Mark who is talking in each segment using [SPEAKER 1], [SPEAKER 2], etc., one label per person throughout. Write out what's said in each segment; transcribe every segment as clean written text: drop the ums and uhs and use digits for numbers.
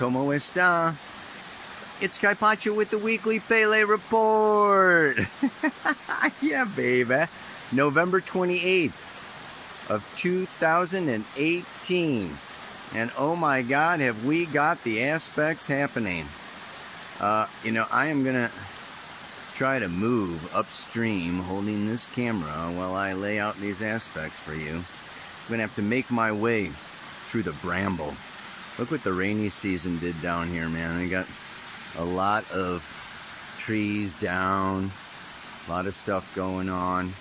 [SPEAKER 1] ¿Cómo está? It's Kaipacho with the weekly Pele report. Yeah, baby. November 28th of 2018. And oh my God, have we got the aspects happening. You know, I am going to try to move upstream holding this camera while I lay out these aspects for you. I'm going to have to make my way through the bramble. Look what the rainy season did down here, man. I got a lot of trees down, a lot of stuff going on.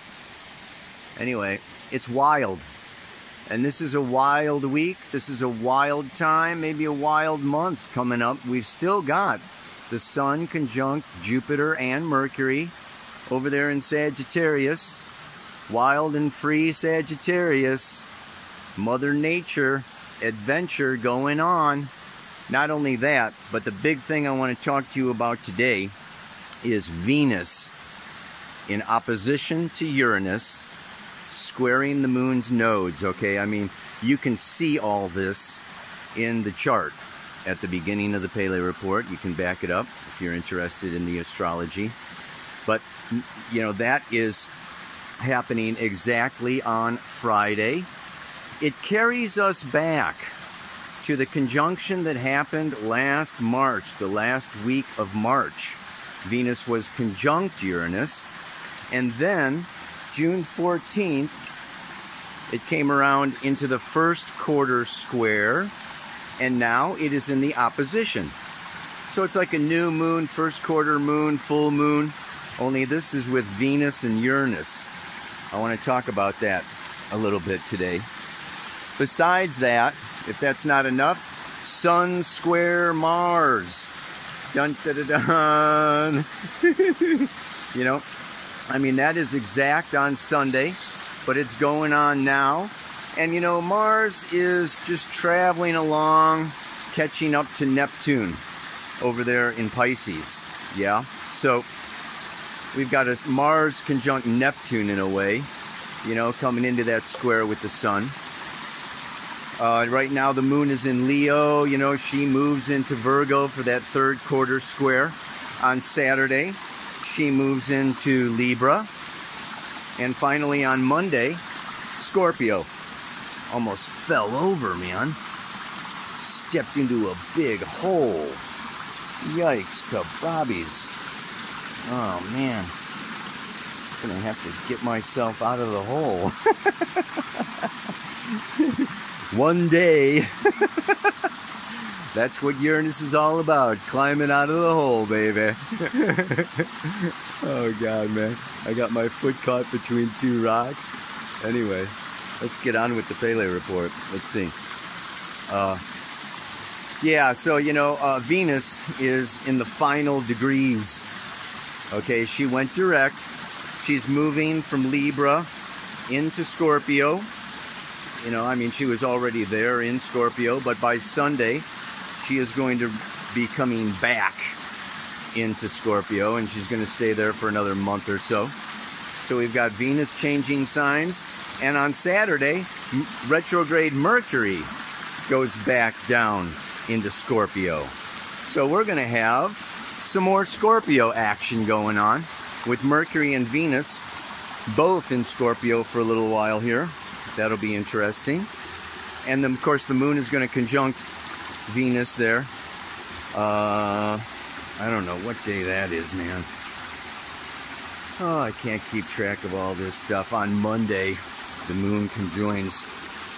[SPEAKER 1] Anyway, it's wild. And this is a wild week. This is a wild time, maybe a wild month coming up. We've still got the Sun conjunct Jupiter and Mercury over there in Sagittarius. Wild and free Sagittarius. Mother Nature, adventure going on. Not only that, but the big thing I want to talk to you about today is Venus in opposition to Uranus, squaring the moon's nodes, okay? I mean, you can see all this in the chart at the beginning of the Pele report. You can back it up if you're interested in the astrology. But, you know, that is happening exactly on Friday. It carries us back to the conjunction that happened last March, the last week of March. Venus was conjunct Uranus, and then June 14th, it came around into the first quarter square, and now it is in the opposition. So it's like a new moon, first quarter moon, full moon, only this is with Venus and Uranus. I want to talk about that a little bit today. Besides that, if that's not enough, Sun square Mars. Dun dun dun dun. You know, I mean, that is exact on Sunday, but it's going on now. And you know, Mars is just traveling along, catching up to Neptune over there in Pisces. Yeah, so we've got a Mars conjunct Neptune in a way, you know, coming into that square with the Sun. Right now the moon is in Leo, you know, she moves into Virgo for that third quarter square. On Saturday, she moves into Libra. And finally on Monday, Scorpio. Almost fell over, man. Stepped into a big hole. Yikes, kabobbies. Oh, man. I'm gonna have to get myself out of the hole. One day. That's what Uranus is all about. Climbing out of the hole, baby. Oh, God, man. I got my foot caught between two rocks. Anyway, let's get on with the Pele report. Let's see. Yeah, so, you know, Venus is in the final degrees. Okay, she went direct. She's moving from Libra into Scorpio. You know, I mean, she was already there in Scorpio, but by Sunday, she is going to be coming back into Scorpio, and she's going to stay there for another month or so. So we've got Venus changing signs, and on Saturday, retrograde Mercury goes back down into Scorpio. So we're going to have some more Scorpio action going on with Mercury and Venus both in Scorpio for a little while here. That'll be interesting. And then, of course, the moon is going to conjunct Venus there. I don't know what day that is, man. Oh, I can't keep track of all this stuff. On Monday, the moon conjoins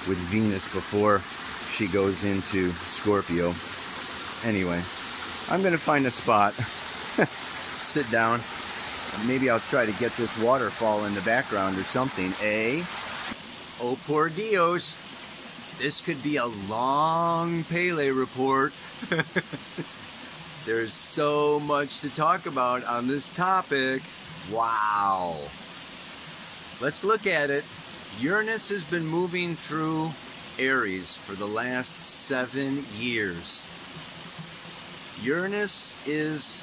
[SPEAKER 1] with Venus before she goes into Scorpio. Anyway, I'm going to find a spot, sit down, and maybe I'll try to get this waterfall in the background or something, eh? Oh, por Dios. This could be a long Pele report. There's so much to talk about on this topic. Wow. Let's look at it. Uranus has been moving through Aries for the last 7 years. Uranus is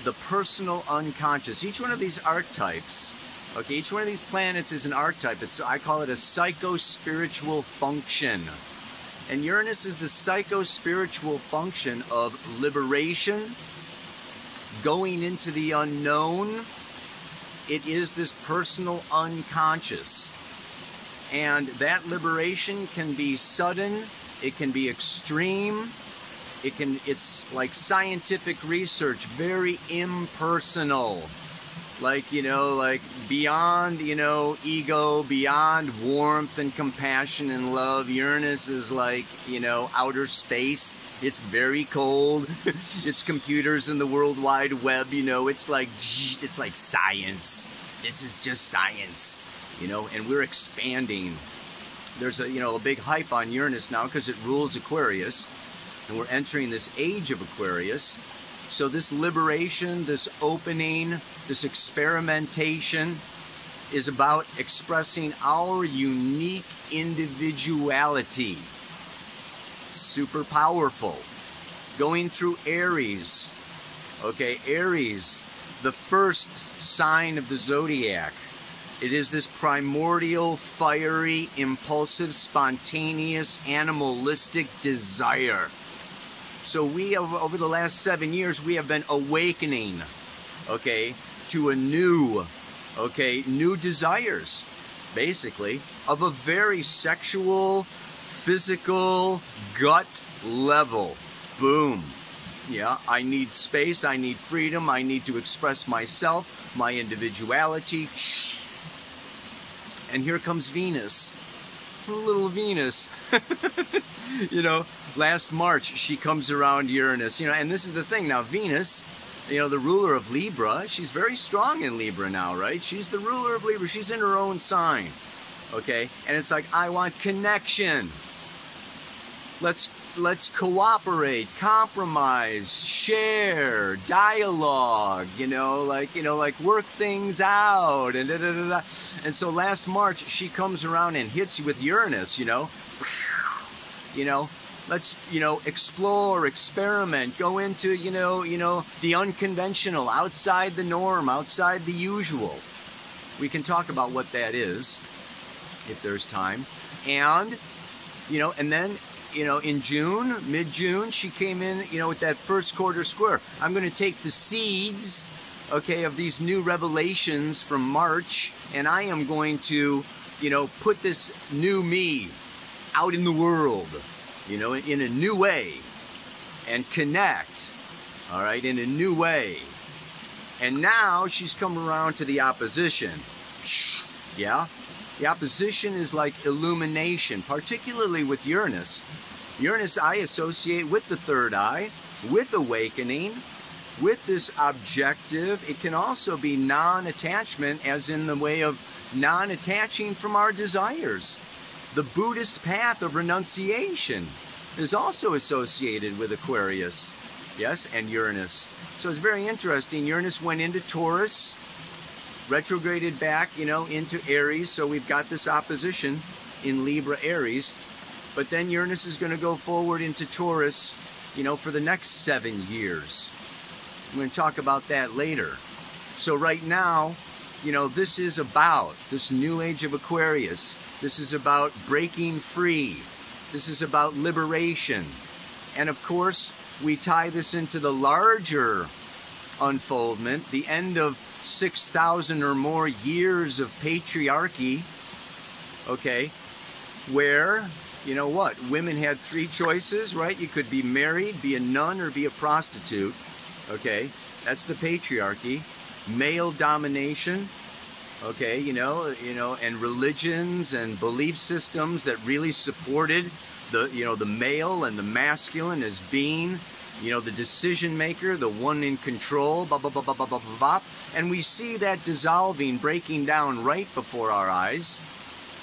[SPEAKER 1] the personal unconscious. Each one of these archetypes, okay, each one of these planets is an archetype. I call it a psycho-spiritual function. And Uranus is the psycho-spiritual function of liberation, going into the unknown. It is this personal unconscious. And that liberation can be sudden, it can be extreme, it's like scientific research, very impersonal. Like, you know, like beyond, you know, ego, beyond warmth and compassion and love. Uranus is like, you know, outer space. It's very cold. It's computers and the World Wide Web, you know, it's like science. This is just science, you know, and we're expanding. There's a, you know, a big hype on Uranus now because it rules Aquarius, and we're entering this age of Aquarius. So this liberation, this opening, this experimentation is about expressing our unique individuality. Super powerful. Going through Aries. Okay, Aries, the first sign of the zodiac. It is this primordial, fiery, impulsive, spontaneous, animalistic desire. So we have, over the last 7 years, we have been awakening, okay, to a new, okay, new desires, basically, of a very sexual, physical, gut level. Boom. Yeah, I need space, I need freedom, I need to express myself, my individuality. And here comes Venus. Little Venus. You know, last March she comes around Uranus, you know, and this is the thing now. Venus, you know, the ruler of Libra, she's very strong in Libra now, right? She's the ruler of Libra. She's in her own sign, okay? And it's like, I want connection. Let's cooperate, compromise, share, dialogue, you know, like work things out, and da-da-da-da. And so last March she comes around and hits you with Uranus, you know. You know, let's, you know, explore, experiment, go into, you know, the unconventional, outside the norm, outside the usual. We can talk about what that is if there's time. And, you know, and then, you know, in June, mid-June, she came in, you know, with that first quarter square. I'm going to take the seeds, okay, of these new revelations from March, and I am going to, you know, put this new me out in the world, you know, in a new way, and connect, all right, in a new way. And now she's come around to the opposition. Yeah? The opposition is like illumination, particularly with Uranus. Uranus I associate with the third eye, with awakening, with this objective. It can also be non-attachment, as in the way of non-attaching from our desires. The Buddhist path of renunciation is also associated with Aquarius, yes, and Uranus. So it's very interesting. Uranus went into Taurus, retrograded back, you know, into Aries. So we've got this opposition in Libra, Aries. But then Uranus is going to go forward into Taurus, you know, for the next 7 years. I'm going to talk about that later. So right now, you know, this is about this new age of Aquarius. This is about breaking free. This is about liberation. And of course, we tie this into the larger unfoldment, the end of 6,000 or more years of patriarchy, okay, where, you know what, women had 3 choices, right? You could be married, be a nun, or be a prostitute, okay? That's the patriarchy. Male domination, okay, you know, and religions and belief systems that really supported the, you know, the male and the masculine as being, you know, the decision maker, the one in control, blah, blah, blah, blah, blah, blah, blah, blah. And we see that dissolving, breaking down right before our eyes.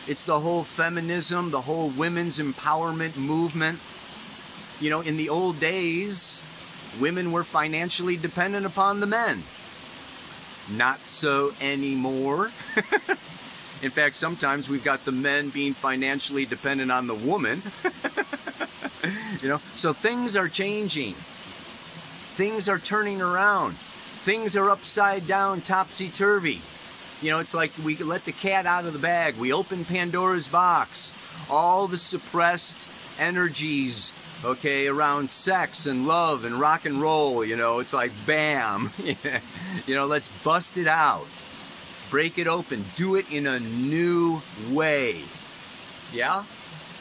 [SPEAKER 1] It's the whole feminism, the whole women's empowerment movement. You know, in the old days, women were financially dependent upon the men. Not so anymore. In fact, sometimes we've got the men being financially dependent on the woman. You know, so things are changing. Things are turning around. Things are upside down, topsy-turvy. You know, it's like we let the cat out of the bag. We open Pandora's box. All the suppressed energies, okay, around sex and love and rock and roll, you know, it's like bam. You know, let's bust it out. Break it open. Do it in a new way. Yeah?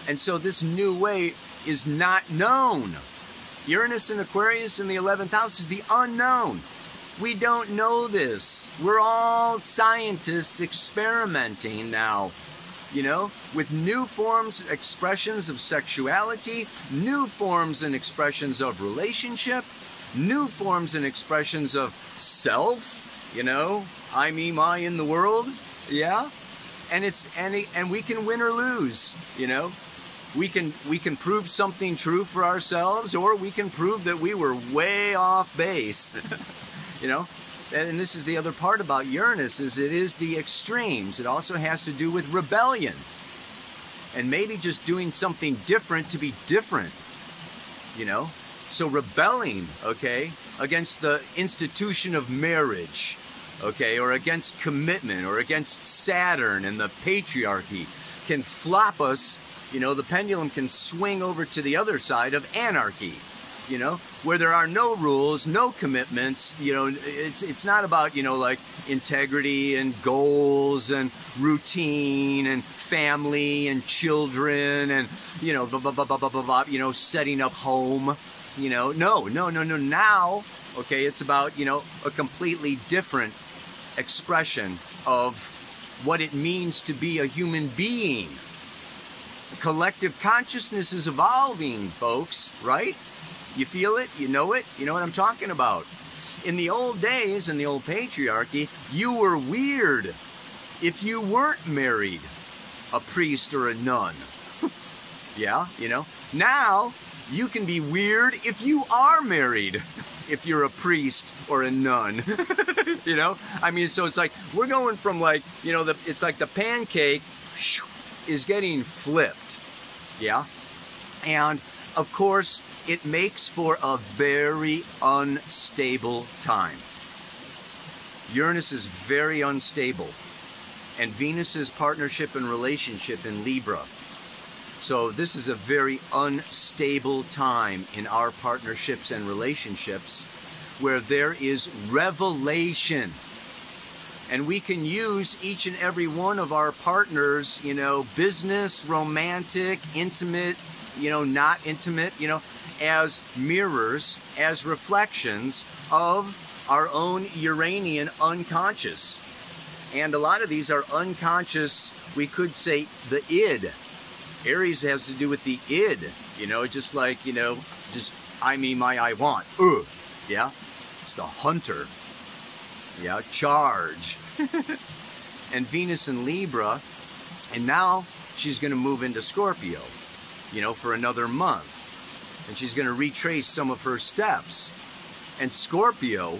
[SPEAKER 1] And so this new way is not known. Uranus and Aquarius in the 11th house is the unknown. We don't know this. We're all scientists experimenting now, you know, with new forms, expressions of sexuality, new forms and expressions of relationship, new forms and expressions of self, you know, I, me, my in the world, yeah? And we can win or lose, you know? We can prove something true for ourselves, or we can prove that we were way off base. You know, and this is the other part about Uranus, is it is the extremes. It also has to do with rebellion, and maybe just doing something different to be different, you know. So rebelling, okay, against the institution of marriage, okay, or against commitment, or against Saturn and the patriarchy, can flop us, you know. The pendulum can swing over to the other side of anarchy, you know, where there are no rules, no commitments. You know, it's not about, you know, like integrity and goals and routine and family and children and, you know, blah, blah, blah, blah, blah, blah, blah, you know, setting up home, you know. No. Now, okay, it's about, you know, a completely different expression of what it means to be a human being. Collective consciousness is evolving, folks, right? You feel it? You know it? You know what I'm talking about? In the old days, in the old patriarchy, you were weird if you weren't married, a priest or a nun. Yeah, you know? Now, you can be weird if you are married, if you're a priest or a nun. You know? I mean, so it's like, we're going from like, you know, it's like the pancake is getting flipped. Yeah? And, of course, it makes for a very unstable time. Uranus is very unstable. And Venus's partnership and relationship in Libra. So this is a very unstable time in our partnerships and relationships, where there is revelation. And we can use each and every one of our partners, you know, business, romantic, intimate, you know, not intimate, you know, as mirrors, as reflections of our own Uranian unconscious. And a lot of these are unconscious, we could say the id. Aries has to do with the id, you know, just like, you know, just I, me, my, I want. Yeah? It's the hunter. Yeah, charge. And Venus in Libra, and now she's going to move into Scorpio, you know, for another month. And she's going to retrace some of her steps. And Scorpio,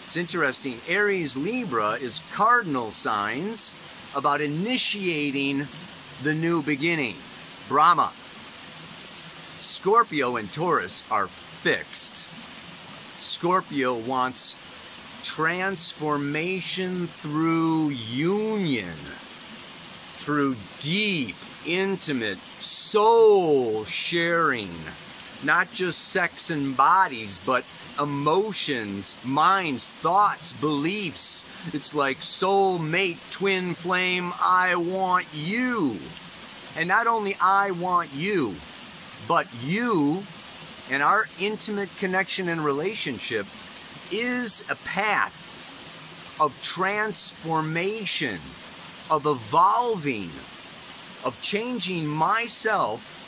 [SPEAKER 1] it's interesting, Aries, Libra is cardinal signs about initiating the new beginning. Brahma. Scorpio and Taurus are fixed. Scorpio wants transformation through union, through deep, intimate soul sharing. Not just sex and bodies, but emotions, minds, thoughts, beliefs. It's like soulmate, twin flame, I want you. And not only I want you, but you and our intimate connection and relationship is a path of transformation, of evolving, of changing myself,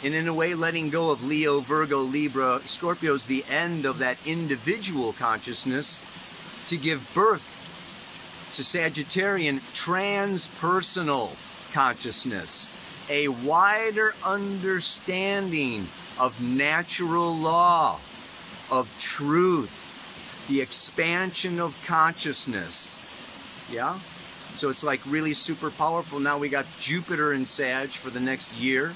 [SPEAKER 1] and in a way letting go of Leo, Virgo, Libra. Scorpio's the end of that individual consciousness to give birth to Sagittarian transpersonal consciousness, a wider understanding of natural law, of truth, the expansion of consciousness. Yeah? So it's like really super powerful. Now we got Jupiter in Sag for the next year.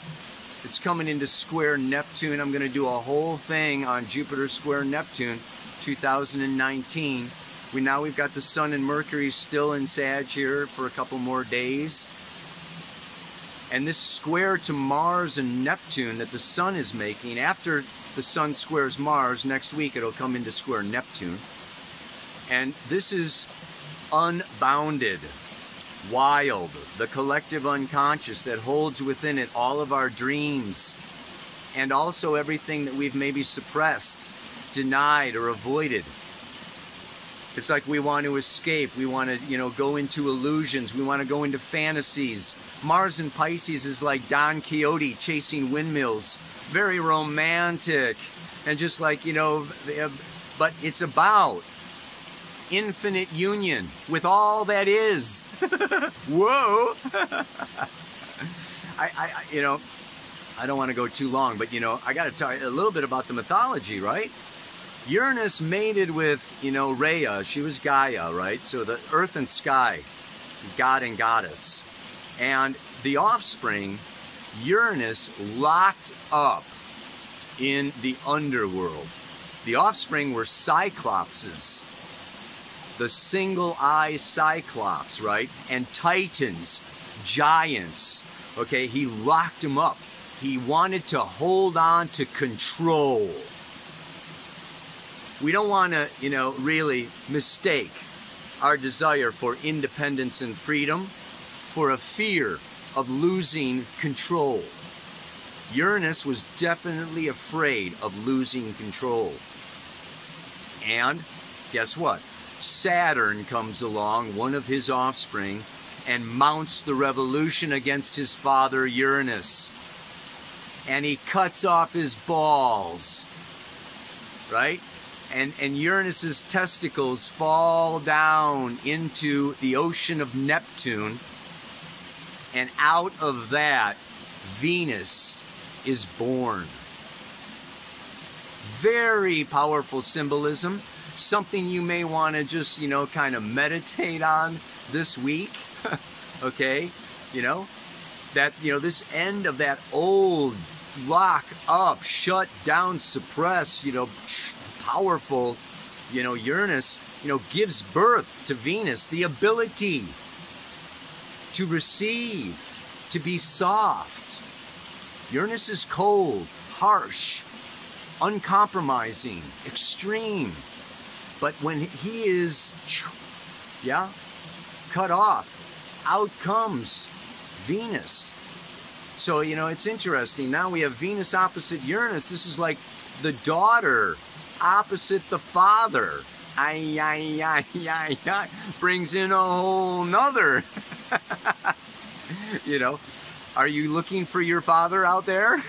[SPEAKER 1] It's coming into square Neptune. I'm going to do a whole thing on Jupiter square Neptune 2019. We've got the Sun and Mercury still in Sag here for a couple more days. And this square to Mars and Neptune that the Sun is making, after the Sun squares Mars, next week it'll come into square Neptune. And this is unbounded, wild, the collective unconscious that holds within it all of our dreams and also everything that we've maybe suppressed, denied, or avoided. It's like we want to escape. We want to, go into illusions. We want to go into fantasies. Mars in Pisces is like Don Quixote chasing windmills. Very romantic. And just like, but it's about infinite union with all that is. Whoa! I don't want to go too long, but, I got to talk a little bit about the mythology, right? Uranus mated with, Rhea. She was Gaia, right? So the earth and sky, god and goddess. And the offspring, Uranus, locked up in the underworld. The offspring were cyclopses. The single-eye cyclops, right? And titans, giants. Okay, he locked them up. He wanted to hold on to control. We don't want to, really mistake our desire for independence and freedom for a fear of losing control. Uranus was definitely afraid of losing control. And guess what? Saturn comes along, one of his offspring, and mounts the revolution against his father Uranus. And he cuts off his balls, right? And Uranus's testicles fall down into the ocean of Neptune, and out of that, Venus is born. Very powerful symbolism, something you may want to just, kind of meditate on this week, okay? That, this end of that old, lock up, shut down, suppress, powerful, Uranus, gives birth to Venus, the ability to receive, to be soft. Uranus is cold, harsh, uncompromising, extreme. But when he is, cut off, out comes Venus. So, it's interesting. Now we have Venus opposite Uranus. This is like the daughter opposite the father. Brings in a whole nother. Are you looking for your father out there?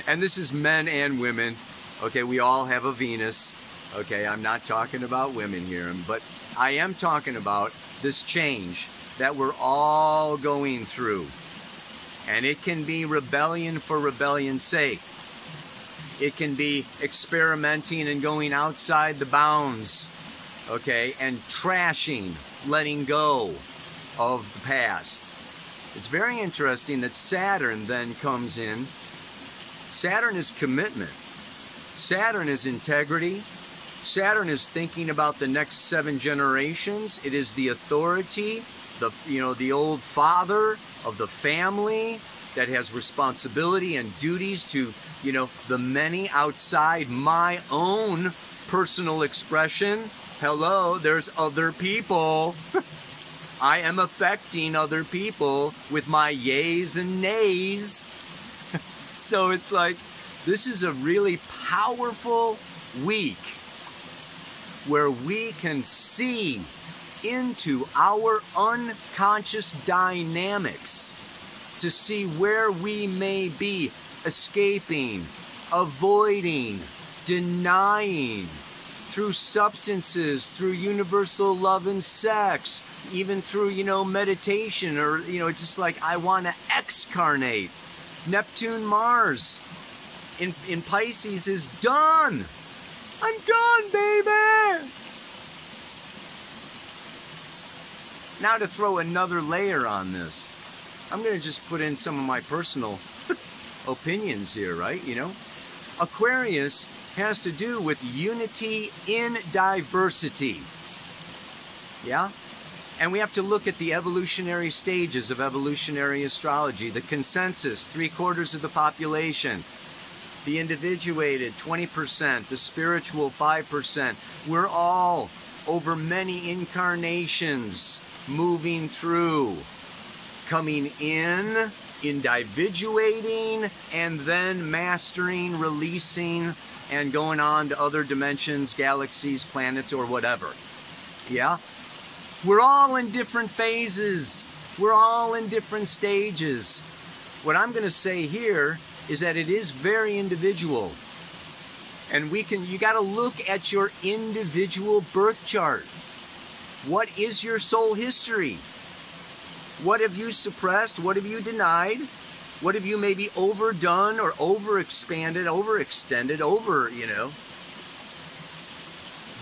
[SPEAKER 1] And this is men and women. Okay, we all have a Venus. Okay, I'm not talking about women here, but I am talking about this change that we're all going through. And it can be rebellion for rebellion's sake. It can be experimenting and going outside the bounds, okay, and trashing, letting go of the past. It's very interesting that Saturn then comes in. Saturn is commitment. Saturn is integrity. Saturn is thinking about the next 7 generations. It is the authority, the old father of the family that has responsibility and duties to, the many outside my own personal expression. Hello, there's other people. I am affecting other people with my yays and nays. So it's like, this is a really powerful week where we can see into our unconscious dynamics to see where we may be escaping, avoiding, denying through substances, through universal love and sex, even through, meditation, or, just like I want to excarnate. Neptune, Mars in Pisces is done. I'm done, baby. Now to throw another layer on this, I'm going to just put in some of my personal opinions here, right? Aquarius has to do with unity in diversity. Yeah? And we have to look at the evolutionary stages of evolutionary astrology. The consensus, 3/4 of the population. The individuated, 20%. The spiritual, 5%. We're all, over many incarnations, moving through, coming in, individuating, and then mastering, releasing, and going on to other dimensions, galaxies, planets, or whatever. Yeah? We're all in different phases. We're all in different stages. What I'm going to say here is that it is very individual. And you got to look at your individual birth chart. What is your soul history? What have you suppressed? What have you denied? What have you maybe overdone or overexpanded, overextended,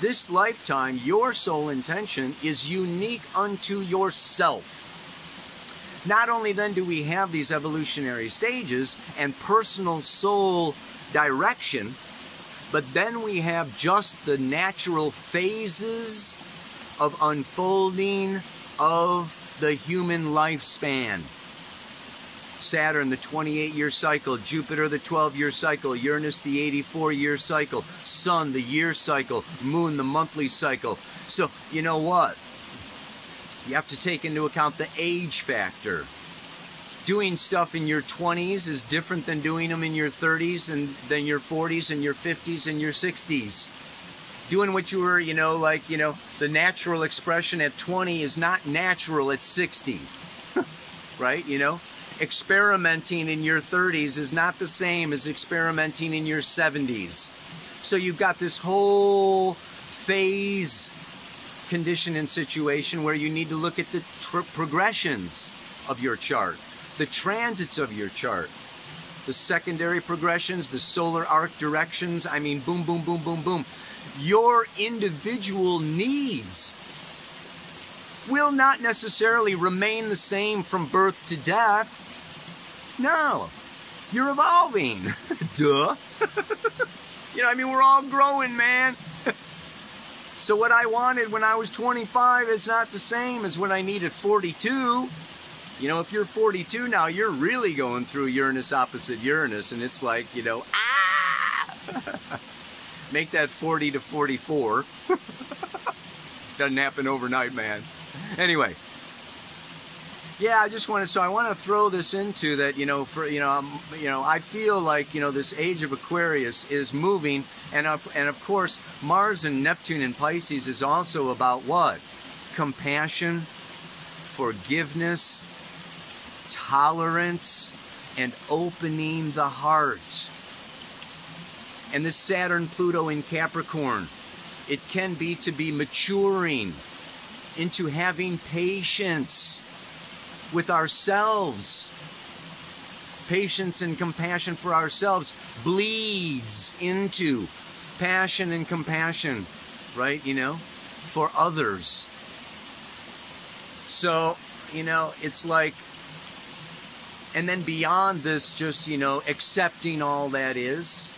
[SPEAKER 1] This lifetime, your soul intention is unique unto yourself. Not only then do we have these evolutionary stages and personal soul direction, but then we have just the natural phases of unfolding of the human lifespan. Saturn, the 28-year cycle. Jupiter, the 12-year cycle. Uranus, the 84-year cycle. Sun, the year cycle. Moon, the monthly cycle. So, you know what? You have to take into account the age factor. Doing stuff in your 20s is different than doing them in your 30s and then your 40s and your 50s and your 60s. Doing what you were, the natural expression at 20 is not natural at 60. Right? Experimenting in your 30s is not the same as experimenting in your 70s. So you've got this whole phase condition and situation where you need to look at the progressions of your chart, the transits of your chart, the secondary progressions, the solar arc directions. I mean, boom, boom, boom, boom, boom. Your individual needs will not necessarily remain the same from birth to death. No, you're evolving. Duh. We're all growing, man. So what I wanted when I was 25 is not the same as what I need at 42. If you're 42 now, you're really going through Uranus opposite Uranus, and it's like, make that 40 to 44. Doesn't happen overnight, man. Anyway. Yeah, I want to throw this into that, I feel like, this age of Aquarius is moving, and of course, Mars and Neptune in Pisces is also about what? Compassion, forgiveness, tolerance, and opening the heart. And this Saturn, Pluto in Capricorn, it can be to be maturing into having patience with ourselves. Patience and compassion for ourselves bleeds into passion and compassion, right? For others. So, it's like, and then beyond this, just, accepting all that is.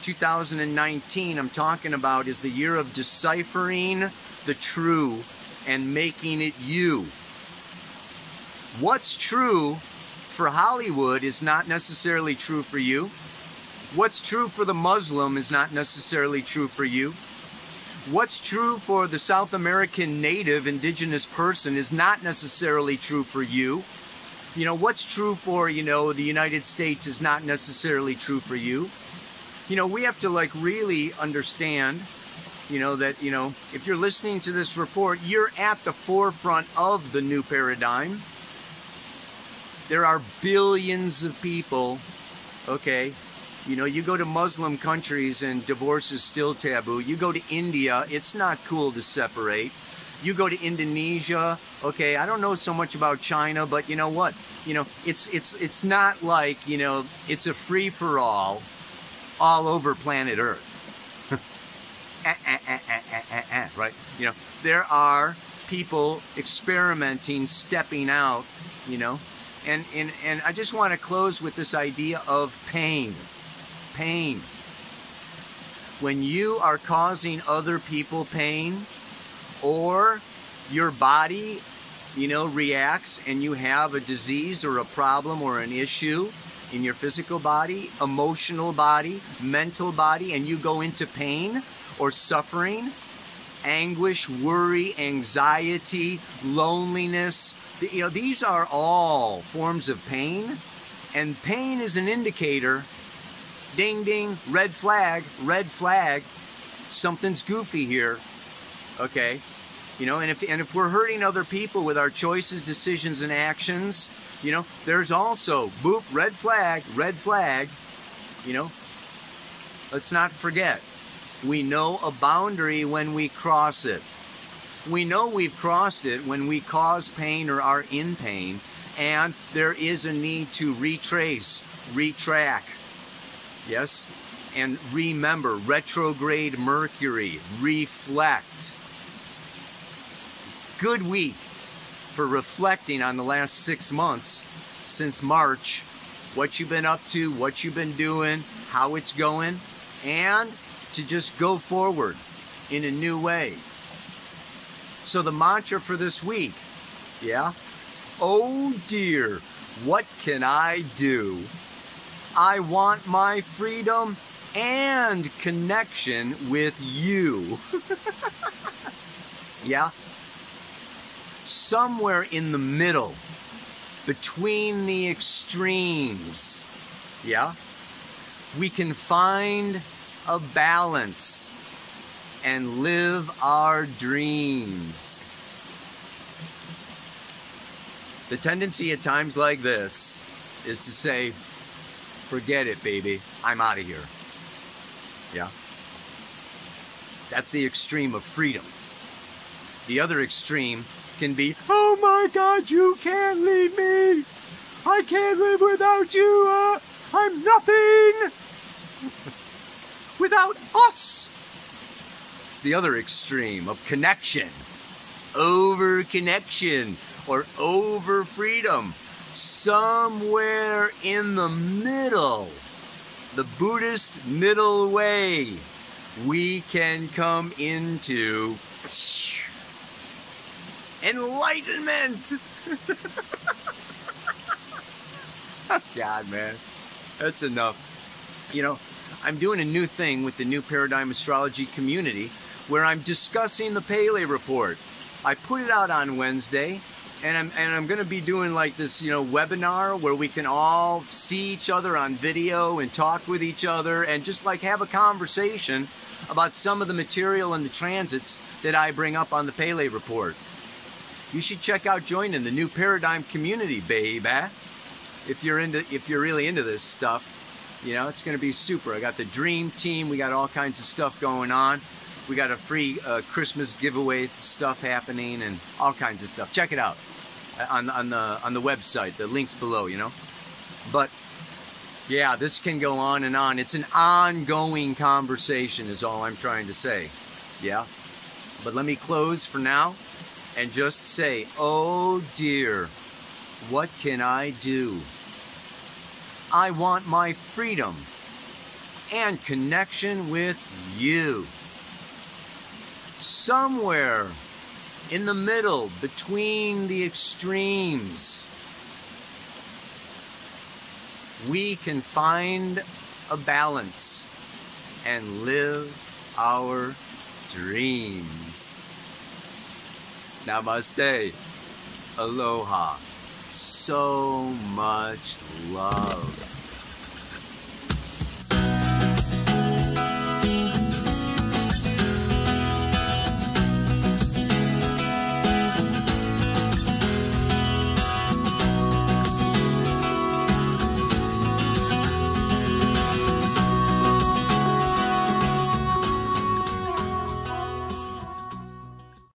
[SPEAKER 1] 2019, I'm talking about, is the year of deciphering the true and making it you. What's true for Hollywood is not necessarily true for you. What's true for the Muslim is not necessarily true for you. What's true for the South American native indigenous person is not necessarily true for you. What's true for, the United States is not necessarily true for you. We have to really understand, that, if you're listening to this report, you're at the forefront of the new paradigm. There are billions of people, okay? You go to Muslim countries and divorce is still taboo. You go to India, it's not cool to separate. You go to Indonesia, okay, I don't know so much about China, but you know what? It's not like, it's a free-for-all all over planet Earth. Right? There are people experimenting, stepping out, And I just want to close with this idea of pain. Pain. when you are causing other people pain, or your body, reacts and you have a disease or a problem or an issue in your physical body, emotional body, mental body, and you go into pain or suffering, anguish, worry, anxiety, loneliness, these are all forms of pain. And pain is an indicator. Ding, ding, red flag, something's goofy here, okay? And if we're hurting other people with our choices, decisions, and actions, there's also, boop, red flag, let's not forget, we know a boundary when we cross it. We know we've crossed it when we cause pain or are in pain, and there is a need to retrace, retract, yes, and remember, retrograde Mercury, reflect. Good week for reflecting on the last 6 months since March, what you've been up to, what you've been doing, how it's going, and to just go forward in a new way. So the mantra for this week, oh dear, what can I do? I want my freedom and connection with you. Somewhere in the middle, between the extremes, we can find a balance and live our dreams. The tendency at times like this is to say, forget it, baby, I'm out of here. That's the extreme of freedom. The other extreme can be, oh my God, you can't leave me. I can't live without you. I'm nothing without us. It's the other extreme of connection, over connection, or over freedom. Somewhere in the middle, the Buddhist middle way, we can come into enlightenment. God, man, that's enough. I'm doing a new thing with the New Paradigm Astrology community where I'm discussing the Pele report. I put it out on Wednesday, and I'm going to be doing like this, webinar where we can all see each other on video and talk with each other and just like have a conversation about some of the material and the transits that I bring up on the Pele report. You should check out joining the New Paradigm community, baby. If you're really into this stuff, it's going to be super. I got the Dream Team. We got all kinds of stuff going on. We got a free Christmas giveaway stuff happening and all kinds of stuff. Check it out on the website. The link's below, But yeah, this can go on and on. It's an ongoing conversation is all I'm trying to say. But let me close for now and just say, oh dear, what can I do? I want my freedom and connection with you. Somewhere in the middle, between the extremes, we can find a balance and live our dreams. Namaste. Aloha. So much love.